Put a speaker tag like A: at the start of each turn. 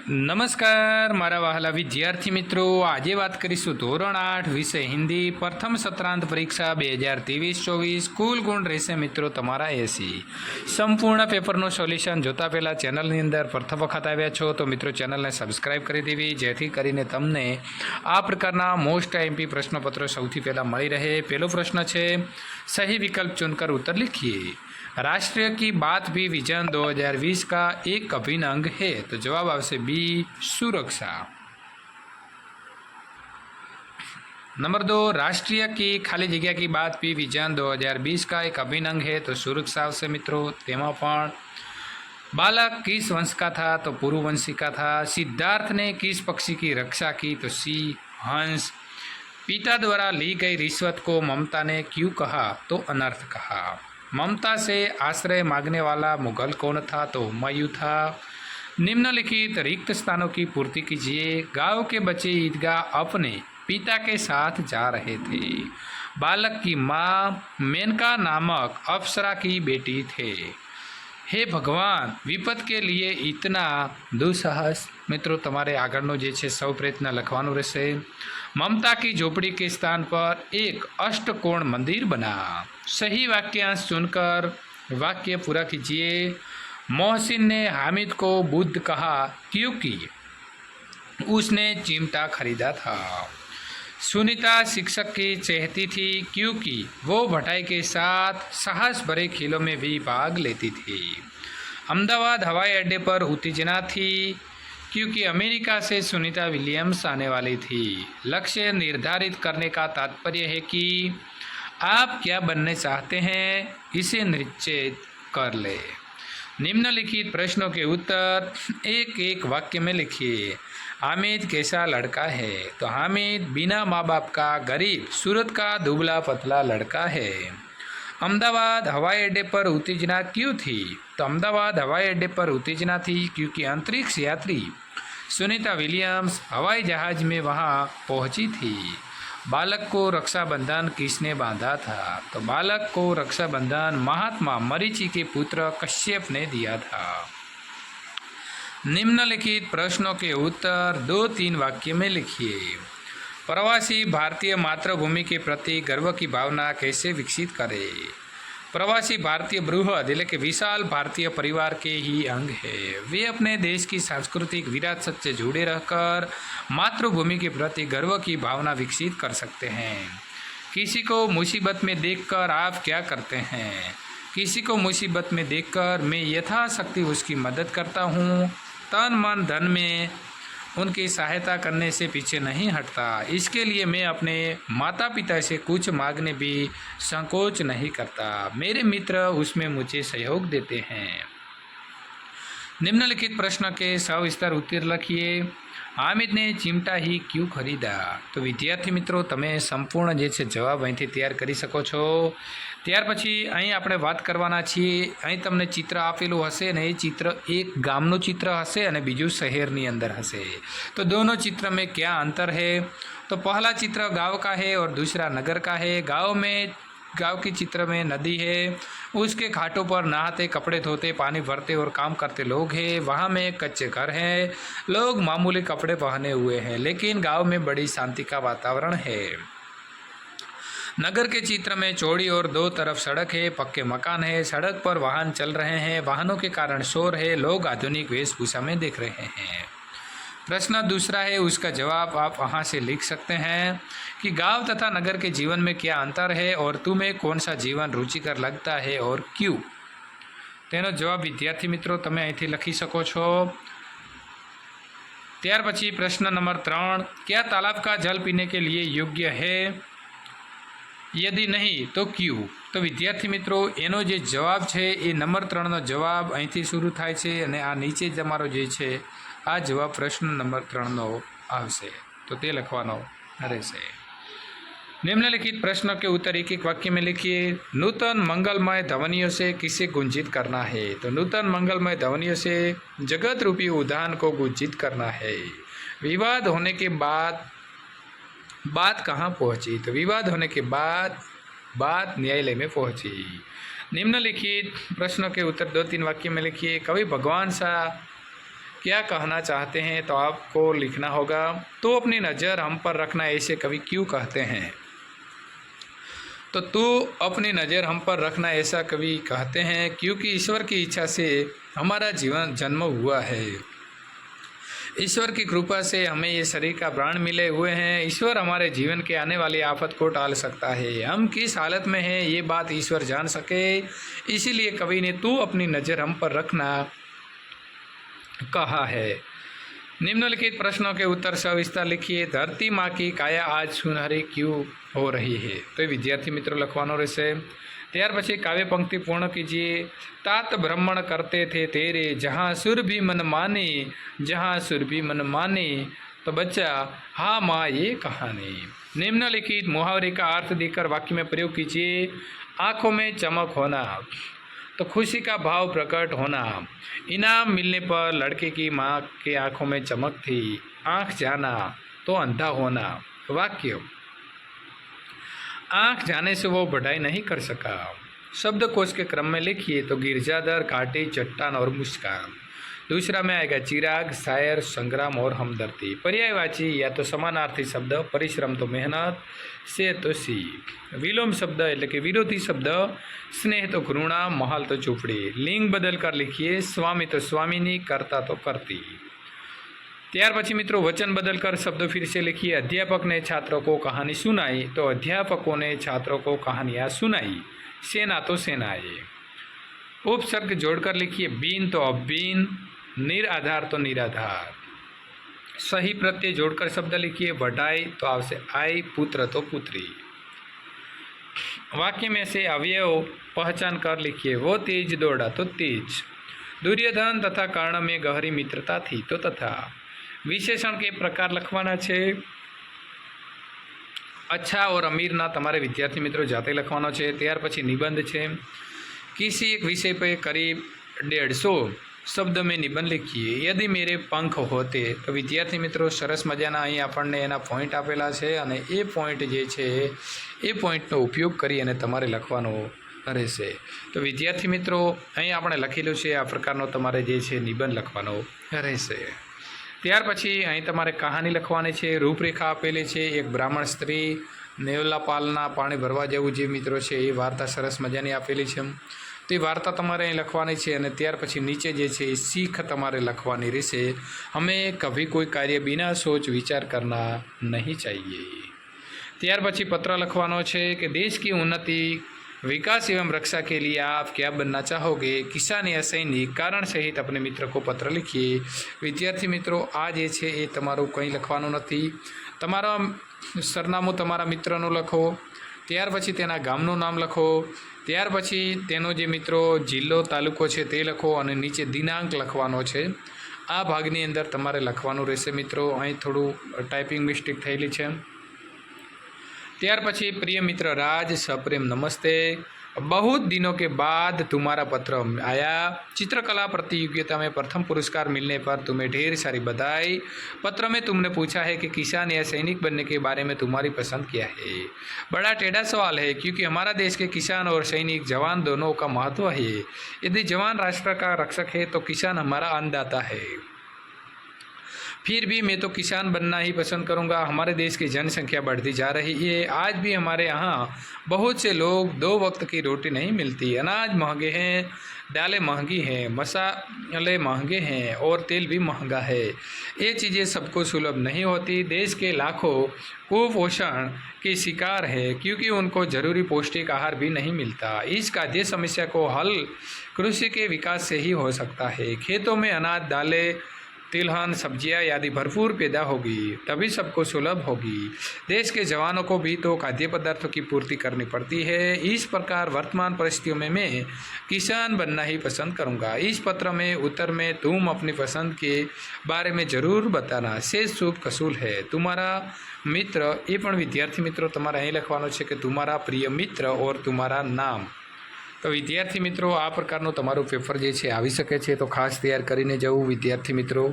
A: નમસ્કાર મારા વહાલા વિદ્યાર્થી મિત્રો, આજે વાત કરીશું ધોરણ 8 વિષય હિન્દી પ્રથમ સત્રાંત પરીક્ષા 2023-24 કુલ ગુણ રહેશે મિત્રો તમારા 80। સંપૂર્ણ પેપરનું સોલ્યુશન જોતા પહેલાં ચેનલની અંદર પ્રથમ વખત આવ્યા છો તો મિત્રો ચેનલને સબસ્ક્રાઇબ કરી દેવી, જેથી કરીને તમને આ પ્રકારના મોસ્ટ આઈએમપી પ્રશ્નપત્રો સૌથી પહેલાં મળી રહે। પહેલો પ્રશ્ન છે, સही विकल्प चुनकर उत्तर लिखिए। राष्ट्रीय की बात भी विजन 2020 का एक अभिन्न अंग है। तो जवाब आवश्य बी, सुरक्षा। नंबर 2, राष्ट्रीय की खाली जगह की बात भी विजन 2020 का एक अभिन्न अंग है। तो सुरक्षा आवश्य मित्रों। तेमा पण बालक किस वंश का था? तो पुरुवंशी का था। सिद्धार्थ ने किस पक्षी की रक्षा की? तो सी, हंस। पिता द्वारा ली गई रिश्वत को ममता ने क्यों कहा? तो अनर्थ कहा। ममता से आश्रय मांगने वाला मुगल कौन था? तो हुमायूं था। निम्नलिखित रिक्त स्थानों की पूर्ति कीजिए। गांव के बच्चे ईदगाह अपने पिता के साथ जा रहे थे। बालक की माँ मेनका नामक अप्सरा की बेटी थे। हे भगवान, विपत के लिए इतना दुस्साहस। मित्रों तमारे आगळनो जे छे सौ प्रयत्न लखवानुं रहेशे। ममता की झोपड़ी के स्थान पर एक अष्टकोण मंदिर बना। सही वाक्यांश चुनकर वाक्य पूरा कीजिए। मोहसिन ने हामिद को बुद्ध कहा क्योंकि उसने चिमटा खरीदा था। सुनीता शिक्षक की चहेती थी क्योंकि वो भटाई के साथ साहस भरे खेलों में भी भाग लेती थी। अहमदाबाद हवाई अड्डे पर उत्तेजना थी क्योंकि अमेरिका से सुनीता विलियम्स आने वाली थी। लक्ष्य निर्धारित करने का तात्पर्य है कि आप क्या बनने चाहते हैं, इसे निश्चित कर ले। निम्नलिखित प्रश्नों के उत्तर एक एक वाक्य में लिखिए। हामिद कैसा लड़का है? तो हामिद बिना माँ बाप का गरीब सूरत का दुबला पतला लड़का है। अहमदाबाद हवाई अड्डे पर उत्तेजना क्यों थी? तो अहमदाबाद हवाई अड्डे पर उत्तेजना थी क्योंकि अंतरिक्ष यात्री सुनीता विलियम्स हवाई जहाज में वहां पहुंची थी। बालक को रक्षाबंधन किसने बांधा था? तो बालक को रक्षाबंधन महात्मा मरीचि के पुत्र कश्यप ने दिया था। निम्नलिखित प्रश्नों के उत्तर 2-3 वाक्य में लिखिए। प्रवासी भारतीय मातृभूमि के प्रति गर्व की भावना कैसे विकसित करे? प्रवासी भारतीय बृहद यानी कि विशाल भारतीय परिवार के ही अंग है। वे अपने देश की सांस्कृतिक विरासत से जुड़े रहकर मातृभूमि के प्रति गर्व की भावना विकसित कर सकते हैं। किसी को मुसीबत में देखकर आप क्या करते हैं? किसी को मुसीबत में देखकर मैं यथाशक्ति उसकी मदद करता हूँ। तन मन धन में उनकी सहायता करने से पीछे नहीं हटता। इसके लिए मैं अपने माता पिता से कुछ मांगने भी संकोच नहीं करता। मेरे मित्र उसमें मुझे सहयोग देते हैं। निम्नलिखित प्रश्न के सविस्तार उत्तर लिखिए। हामिद ने चिमटा ही क्यों खरीदा? तो विद्यार्थी मित्रों तमे संपूर्ण जे छे जवाब અહીંથી तैयार કરી શકો છો। ત્યાર પછી અહીં આપણે વાત કરવાના છીએ। અહીં તમને ચિત્ર આપેલું હશે અને એ ચિત્ર એક ગામનું ચિત્ર હશે અને બીજું શહેરની અંદર હશે। તો दोनों चित्र में क्या अंतर है? तो पहला चित्र गांव का है और दूसरा नगर का है। गांव के चित्र में नदी है, उसके घाटों पर नहाते, कपड़े धोते, पानी भरते और काम करते लोग हैं। वहाँ में कच्चे घर हैं, लोग मामूली कपड़े पहने हुए हैं, लेकिन गांव में बड़ी शांति का वातावरण है। नगर के चित्र में चौड़ी और दो तरफ सड़क है, पक्के मकान है, सड़क पर वाहन चल रहे हैं, वाहनों के कारण शोर है, लोग आधुनिक वेशभूषा में दिख रहे हैं। प्रश्न दूसरा है, उसका जवाब आप वहाँ से लिख सकते हैं कि गांव तथा नगर के जीवन में क्या अंतर है और तुम्हें कौन सा जीवन रुचिकर लगता है और क्यों? तेनो जवाब विद्यार्थी मित्रों तमे અહીંથી લખી શકો છો। ત્યાર પછી प्रश्न नंबर 3, क्या तालाब का जल पीने के लिए योग्य है? यदि नहीं तो क्यों? तो विद्यार्थी मित्रों एनो जे जवाब है ये नंबर 3 નો जवाब અહીંથી शुरू થાય છે અને આ નીચે તમારો જે છે આ જવાબ પ્રશ્ન નંબર 3 નો આવશે, તો તે લખવાનો રહેશે। निम्नलिखित प्रश्नों के उत्तर एक एक वाक्य में लिखिए। नूतन मंगलमय ध्वनियों से किसे गुंजित करना है? तो नूतन मंगलमय ध्वनियों से जगत रूपी उद्यान को गुंजित करना है। विवाद होने के बाद बात कहाँ पहुँची? तो विवाद होने के बाद बात न्यायालय में पहुँची। निम्नलिखित प्रश्नों के उत्तर 2-3 वाक्य में लिखिए। कवि भगवान सा क्या कहना चाहते हैं तो आपको लिखना होगा। तो अपनी नज़र हम पर रखना ऐसे कवि क्यों कहते हैं? तो तू अपनी नज़र हम पर रखना ऐसा कवि कहते हैं क्योंकि ईश्वर की इच्छा से हमारा जीवन जन्म हुआ है। ईश्वर की कृपा से हमें ये शरीर का प्राण मिले हुए हैं। ईश्वर हमारे जीवन के आने वाली आफत को टाल सकता है। हम किस हालत में हैं ये बात ईश्वर जान सके, इसीलिए कवि ने तू अपनी नज़र हम पर रखना कहा है। निम्नलिखित प्रश्नों के उत्तर सविस्तर लिखिए। धरती माँ की काया आज सुनहरी क्यों हो रही है? तो विद्यार्थी मित्रों लखवानो रहेशे। त्यार पछी काव्य पंक्ति पूर्ण कीजिए। तात भ्रमण करते थे तेरे जहाँ सुर भी मन माने, जहाँ सुर भी मन माने। तो बच्चा हाँ माँ ये कहानी। निम्नलिखित मुहावरे का अर्थ देकर वाक्य में प्रयोग कीजिए। आँखों में चमक होना तो खुशी का भाव प्रकट होना। इनाम मिलने पर लड़के की माँ के आँखों में चमक थी। आँख जाना तो अंधा होना। वाक्य आँख जाने से वो बढ़ाई नहीं कर सका। शब्दकोश के क्रम में लिखिए तो गिरजाधर, कांटे, चट्टान और मुस्कान। दूसरा में आएगा चिराग, शायर, संग्राम और हमदर्दी। पर्यायवाची या तो समानार्थी शब्द, परिश्रम तो मेहनत, से तो सीख। विलोम शब्द એટલે કે વિરોધી શબ્દ, स्नेह तो घृणा, महल तो झूपड़ी। लिंग बदल कर लिखिए। स्वामी तो स्वामिनी, कर्ता तो करती। ત્યાર પછી મિત્રો वचन बदल कर शब्द फिर से लिखिए। अध्यापक ने छात्रों को कहानी सुनाई तो अध्यापकों ने छात्रों को कहानियाँ सुनाई। सेना तो सेनाएं। उपसर्ग जोड़कर लिखिए। बीन तो अबीन, निराधार तो निराधार। सही प्रत्यय जोड़कर शब्द लिखिए। बढ़ाई तो आवश्य आई, पुत्र तो पुत्री। वाक्य में से अवयव पहचान कर लिखिए। वो तेज दौड़ा तो तेज। दुर्योधन तथा कर्ण में गहरी मित्रता थी तो तथा। विशेषण के प्रकार लखवाना छे। अच्छा और अमीर ना तमारे विद्यार्थी मित्रों जाते लखवानो छे। त्यार पछी निबंध छे। किसी एक विषय पर करीब 150 शब्द में निबंध लिखिए। यदि मेरे पंख होते तो विद्यार्थी मित्रों सरस मजाना अहीं आपणने एना पॉइंट आपेला छे अने ए पॉइंट जे छे ए पॉइंटनो उपयोग करी अने तमारे लखवानो रहेशे। तो विद्यार्थी मित्रों अहीं आपणे लखेलुं छे आ प्रकारनो तमारे जे छे निबंध लखवानो रहेशे। त्यार पछी अहीं तमारे कहानी लखवानी छे। रूपरेखा आपेली छे। एक ब्राह्मण स्त्री नेवला पालना पाणी भरवा जेवुं जे मित्रों छे ए वार्ता सरस मजानी आपेली छे। तो वार्ता तमारे अहीं लखवानी छे अने त्यार पछी नीचे जे छे सीख तमारे लखवानी रहेशे। हमें कभी कोई कार्य बिना सोच विचार करना नहीं चाहिए। त्यार पछी पत्र लखवानो छे कि देश की उन्नति, विकास एवं रक्षा के लिए आप क्या बनना चाहोगे? किसान या सैनिक? कारण सहित अपने मित्र को पत्र लिखिए। विद्यार्थी मित्रों आ जे छे ए तमारुं कंई लखवानुं नथी। तमारा सरनामું तमारा मित्रનું लखो। त्यार पछी तेना गामનું नाम लखो। त्यार पछी तेनो जे मित्रों जिल्लो तालुको छे ते लखो अने नीचे दिनांक लखवानो छे। आ भागनी अंदर तमारे लखवानुं रहेशे मित्रों। अहीं थोड़ुं टाइपिंग मिस्टेक थयेली छे। त्यार पछी प्रिय मित्र राज, सप्रेम नमस्ते। बहुत दिनों के बाद तुम्हारा पत्र आया। चित्रकला प्रतियोगिता में प्रथम पुरस्कार मिलने पर तुम्हें ढेर सारी बधाई। पत्र में तुमने पूछा है कि किसान या सैनिक बनने के बारे में तुम्हारी पसंद क्या है। बड़ा टेढ़ा सवाल है क्योंकि हमारा देश के किसान और सैनिक जवान दोनों का महत्व है। यदि जवान राष्ट्र का रक्षक है तो किसान हमारा अन्नदाता है। फिर भी मैं तो किसान बनना ही पसंद करूंगा। हमारे देश की जनसंख्या बढ़ती जा रही है। आज भी हमारे यहाँ बहुत से लोग 2 वक्त की रोटी नहीं मिलती। अनाज महंगे हैं, दालें महंगी हैं, मसाले महंगे हैं और तेल भी महंगा है। ये चीज़ें सबको सुलभ नहीं होती। देश के लाखों कुपोषण के शिकार है क्योंकि उनको जरूरी पौष्टिक आहार भी नहीं मिलता। इस खाद्य समस्या को हल कृषि के विकास से ही हो सकता है। खेतों में अनाज, दालें, तिलहन, सब्जियां आदि भरपूर पैदा होगी तभी सबको सुलभ होगी। देश के जवानों को भी तो खाद्य पदार्थों की पूर्ति करनी पड़ती है। इस प्रकार वर्तमान परिस्थितियों में मैं किसान बनना ही पसंद करूंगा। इस पत्र में उत्तर में तुम अपनी पसंद के बारे में ज़रूर बताना। शेष शुभ कसूल है। तुम्हारा मित्र ये पण विद्यार्थी मित्रों तमारे અહીં લખવાનો છે કે तुम्हारा प्रिय मित्र और तुम्हारा नाम। तो विद्यार्थी मित्रों आ प्रकारનું તમારું પેપર જે છે આવી શકે છે, તો ખાસ તૈયાર કરીને જવું વિદ્યાર્થી મિત્રો।